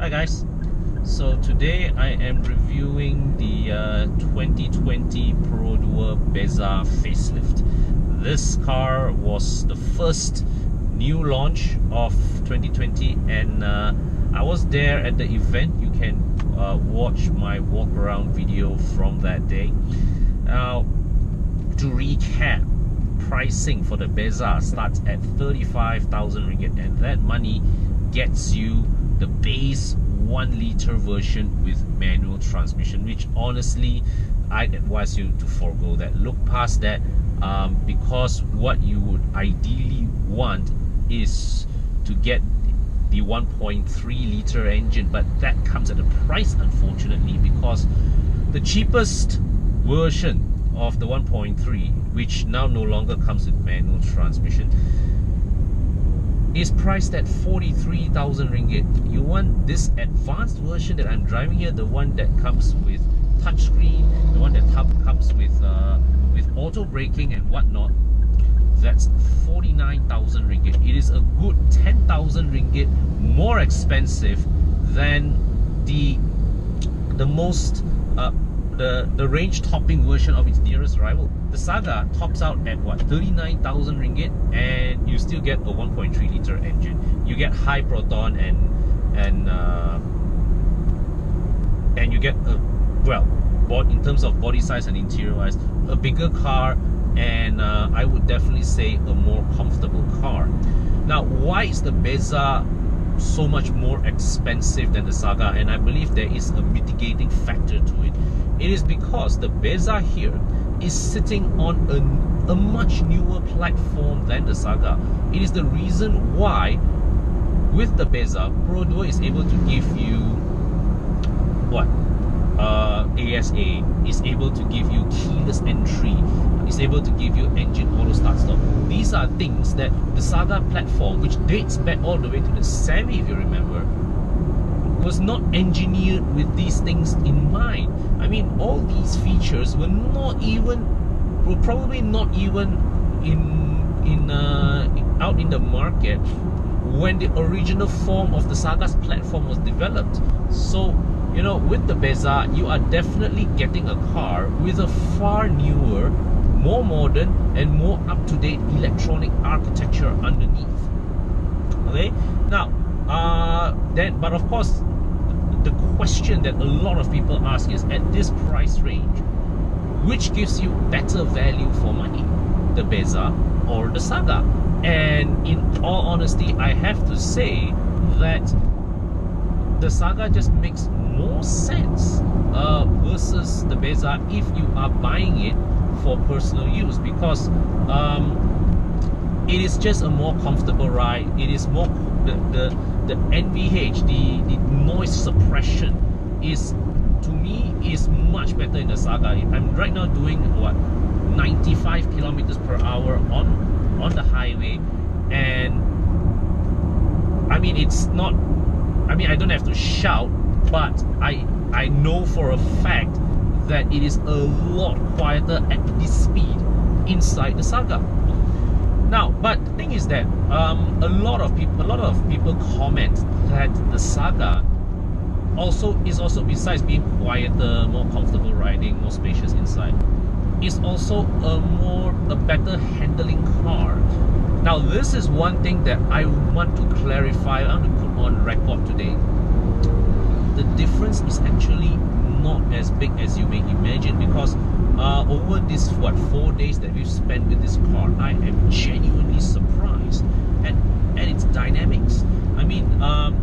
Hi guys, so today I am reviewing the 2020 Perodua Bezza facelift. This car was the first new launch of 2020 and I was there at the event. You can watch my walk around video from that day. Now, to recap, pricing for the Bezza starts at 35,000 ringgit, and that money gets you the base 1 liter version with manual transmission, which honestly I'd advise you to forego that. Look past that, because what you would ideally want is to get the 1.3 liter engine, but that comes at a price, unfortunately, because the cheapest version of the 1.3, which now no longer comes with manual transmission, is priced at 43,000 ringgit. You want this advanced version that I'm driving here, the one that comes with touchscreen, the one that comes with auto braking and whatnot. That's 49,000 ringgit. It is a good 10,000 ringgit more expensive than the range topping version of its nearest rival. The Saga tops out at what, 39,000 ringgit, and you still get a 1.3 liter engine. You get high proton and you get in terms of body size and interior wise, a bigger car, and I would definitely say a more comfortable car. Now, why is the Bezza so much more expensive than the Saga? And I believe there is a mitigating factor to it. It is because the Bezza here is sitting on a much newer platform than the Saga. It is the reason why with the Bezza, Perodua is able to give you what? ASA, is able to give you keyless entry, is able to give you engine auto start stop. These are things that the Saga platform, which dates back all the way to the Semi, if you remember, was not engineered with these things in mind. I mean, all these features were probably not even out in the market when the original form of the Saga's platform was developed. So, you know, with the Bezza, you are definitely getting a car with a far newer, more modern and more up-to-date electronic architecture underneath. Okay, now but of course, the question that a lot of people ask is, at this price range, which gives you better value for money, the Bezza or the Saga? And in all honesty, I have to say that the Saga just makes more sense versus the Bezza if you are buying it for personal use, because it is just a more comfortable ride. It is more the NVH, the noise suppression is, to me, is much better in the Saga. I'm right now doing what, 95 kilometers per hour on the highway, and I mean, it's not, I mean, I don't have to shout, but I know for a fact that it is a lot quieter at this speed inside the Saga. Now, but the thing is that a lot of people comment that the Saga is also besides being quieter, more comfortable riding, more spacious inside, is also a better handling car. Now, this is one thing that I want to clarify, I want to put on record today. The difference is actually not as big as you may imagine, because over this 4 days that we've spent with this car, I am genuinely surprised at its dynamics. I mean,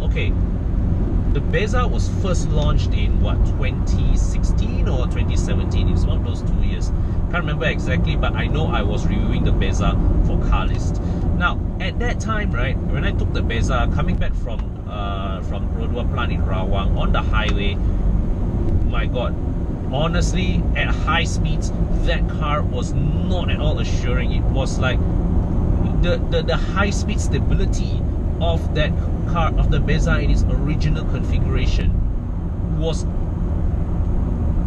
okay, the Bezza was first launched in what, 2016 or 2017? It's one of those 2 years. Can't remember exactly, but I know I was reviewing the Bezza for Carlist. Now, at that time, right, when I took the Bezza coming back from Perodua plant in Rawang on the highway, my God, honestly, at high speeds, that car was not at all assuring. It was like the high speed stability of that car, of the Bezza in its original configuration, was,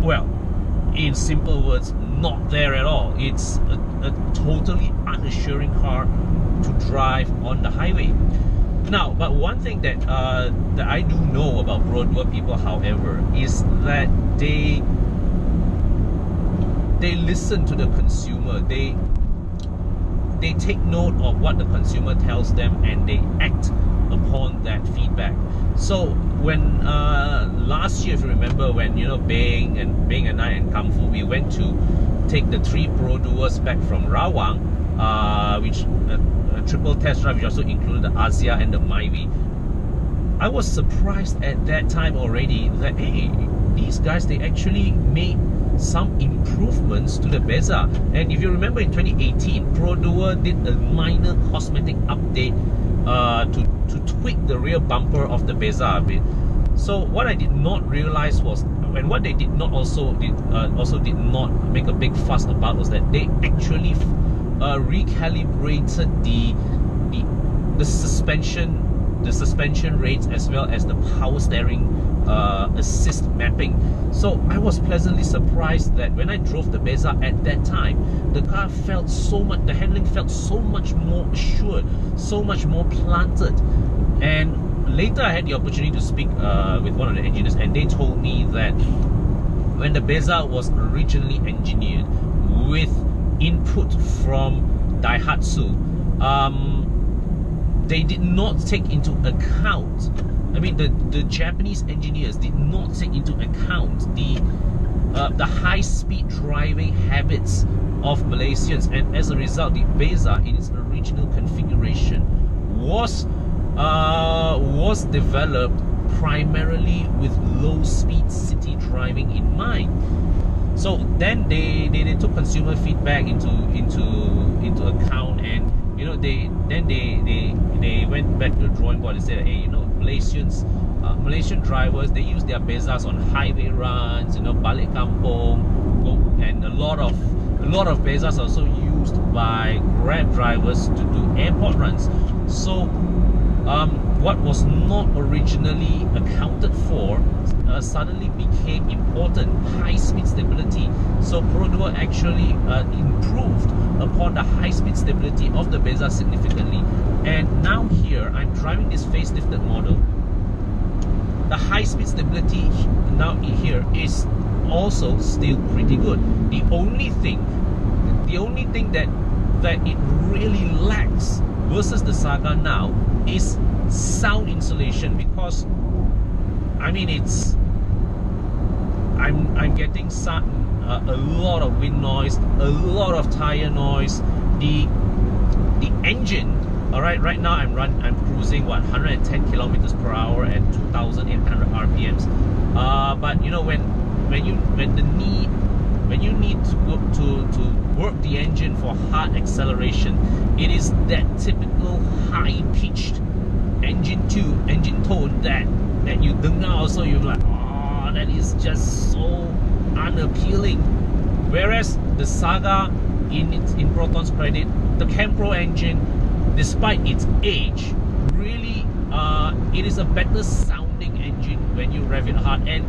well, in simple words, not there at all. It's a totally unassuring car to drive on the highway. Now, but one thing that that I do know about Perodua people, however, is that they listen to the consumer. They take note of what the consumer tells them, and they act upon that feedback. So when last year, if you remember, when Beng and I and Kung Fu, we went to take the 3 Peroduas back from Rawang, which a triple test drive, which also included the Asia and the Myvi. I was surprised at that time already that, hey, these guys, they actually made some improvements to the Bezza. And if you remember, in 2018, Perodua did a minor cosmetic update to tweak the rear bumper of the Bezza a bit. So what I did not realize was, and what they did not also did not make a big fuss about, was that they actually recalibrated the suspension rates, as well as the power steering assist mapping. So I was pleasantly surprised that when I drove the Bezza at that time, the car felt so much, the handling felt so much more assured, so much more planted. And later I had the opportunity to speak with one of the engineers, and they told me that when the Bezza was originally engineered with input from Daihatsu, they did not take into account, I mean, the Japanese engineers did not take into account the high-speed driving habits of Malaysians, and as a result, the Bezza in its original configuration was developed primarily with low-speed city driving in mind. So then they took consumer feedback into account, and they went back to the drawing board and said, hey, Malaysian drivers, they use their Bezzas on highway runs, balik kampung, and a lot of Bezzas are also used by Grab drivers to do airport runs. So what was not originally accounted for suddenly became important: high-speed stability. So Perodua actually improved upon the high-speed stability of the Bezza significantly. And now here, I'm driving this facelifted model. The high-speed stability now here is also still pretty good. The only thing that it really lacks versus the Saga now is sound insulation, because I mean, I'm getting a lot of wind noise, a lot of tire noise. The engine, all right, right now I'm cruising 110 kilometers per hour at 2,800 RPMs. But when you need to work the engine for hard acceleration, it is that typical high-pitched engine tone that you dengar also, you're like, oh, that is just so unappealing. Whereas the Saga, in Proton's credit, the Campro engine, despite its age, really it is a better sounding engine when you rev it hard. And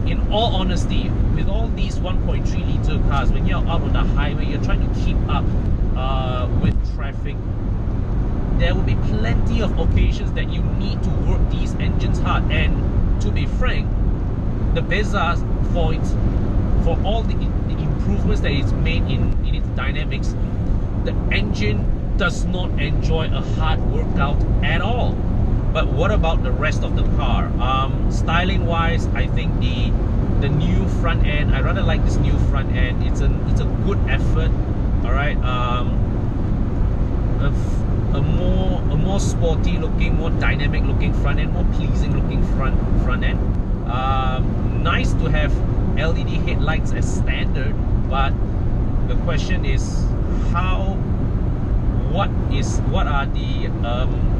in all honesty, with all these 1.3 liter cars, when you're out on the highway, you're trying to keep up with traffic, there will be plenty of occasions that you need to work these engines hard. And to be frank, the Bezza, for all the improvements that it's made in its dynamics, the engine does not enjoy a hard workout at all. But what about the rest of the car? Styling wise, I think the new front end, I rather like this new front end. It's a good effort. All right. A more sporty looking, more dynamic looking front end, more pleasing looking front end. Nice to have LED headlights as standard, but the question is what are the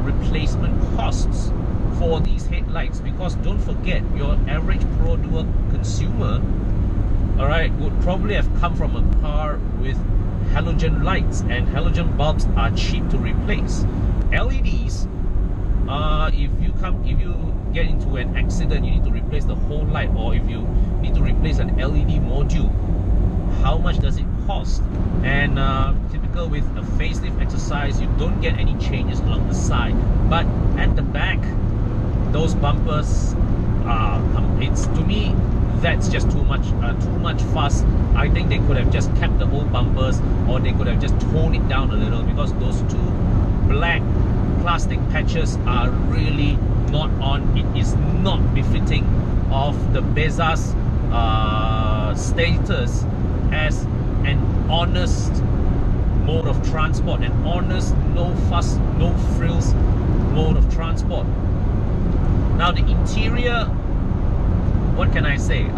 replacement costs for these headlights? Because don't forget, your average Perodua consumer, all right, would probably have come from a car with halogen lights, and halogen bulbs are cheap to replace. LEDs, if you get into an accident, you need to replace the whole light, or if you need to replace an LED module, how much does it cost? And typical with a facelift exercise, you don't get any changes along the side, but At the back, those bumpers, it's, to me, that's just too much fuss. I think they could have just kept the old bumpers, or they could have just toned it down a little, because those two black plastic patches are really not on. It is not befitting of the Bezza's status as an honest mode of transport, an honest, no fuss, no frills mode of transport. Now the interior, what can I say?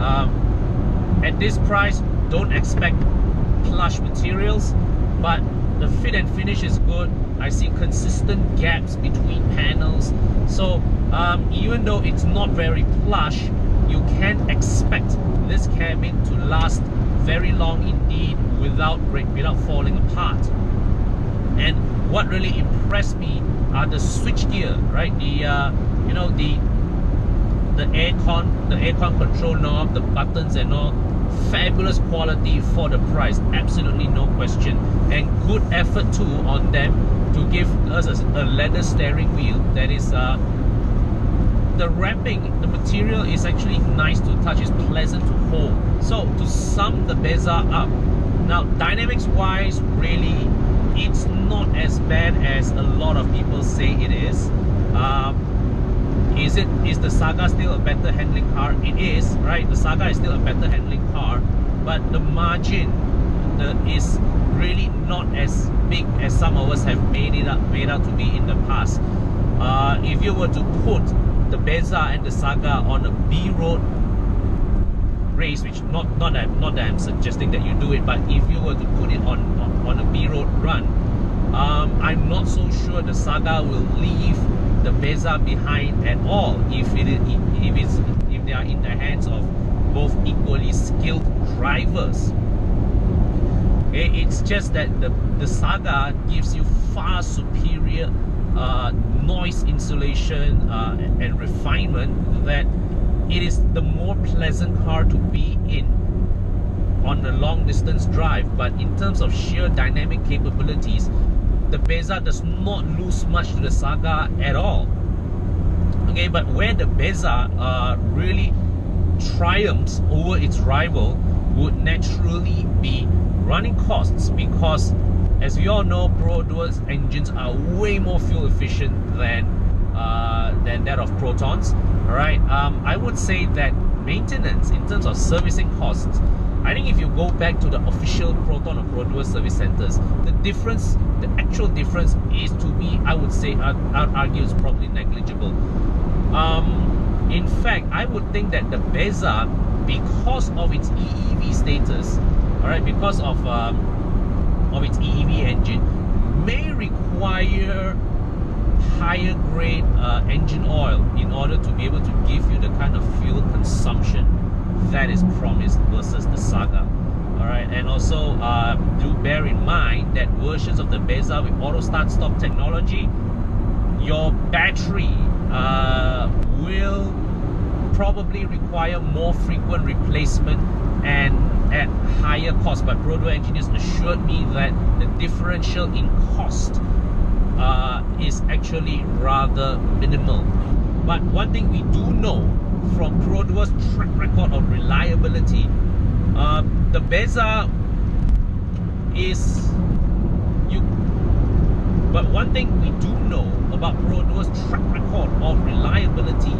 At this price, don't expect plush materials, but the fit and finish is good. I see consistent gaps between panels. So even though it's not very plush, you can expect this cabin to last very long indeed without falling apart. And what really impressed me are the switchgear, right? The aircon control knob, the buttons and all, fabulous quality for the price, absolutely no question, and good effort too on them to give us a leather steering wheel that is the wrapping, the material is actually nice to touch, it's pleasant to hold. So to sum the Bezza up, now dynamics wise, really it's not as bad as a lot of people say it is. Is the Saga still a better handling car? It is, right? The Saga is still a better handling car, but the margin is really not as big as some of us have made out to be in the past. If you were to put the Bezza and the Saga on a B-road race, which not that I'm suggesting that you do it, but if you were to put it on a B-road run, I'm not so sure the Saga will leave the Bezza behind at all if they are in the hands of both equally skilled drivers. Okay, it's just that the Saga gives you far superior noise insulation and refinement, that it is the more pleasant car to be in on a long distance drive. But in terms of sheer dynamic capabilities, the Bezza does not lose much to the Saga at all. Okay, but where the Bezza really triumphs over its rival would naturally be running costs, because as we all know, Perodua's engines are way more fuel efficient than that of Proton's. All right, I would say that maintenance in terms of servicing costs, I think if you go back to the official Proton or Perodua service centers, the difference, the actual difference is, to me, I would say, I'd argue it's probably negligible. In fact, I would think that the Bezza, because of its EEV status, all right, because of its EEV engine, may require higher grade engine oil in order to be able to give you the kind of fuel consumption that is promised versus the Saga. Alright, and also do bear in mind that versions of the Bezza with auto start stop technology, your battery will probably require more frequent replacement and at higher cost. But Perodua engineers assured me that the differential in cost is actually rather minimal. But one thing we do know from Perodua's track record of reliability, the Bezza is but one thing we do know about Perodua's track record of reliability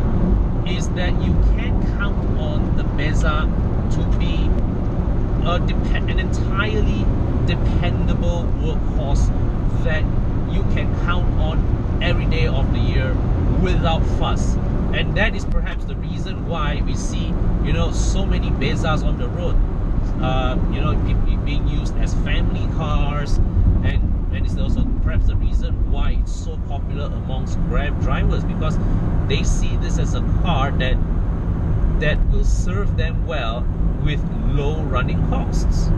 is that you can count on the Bezza to be an entirely dependable workhorse that you can count on every day of the year without fuss. And that is perhaps the reason why we see, so many Bezzas on the road, being used as family cars, and it's also perhaps the reason why it's so popular amongst Grab drivers, because they see this as a car that will serve them well with low running costs.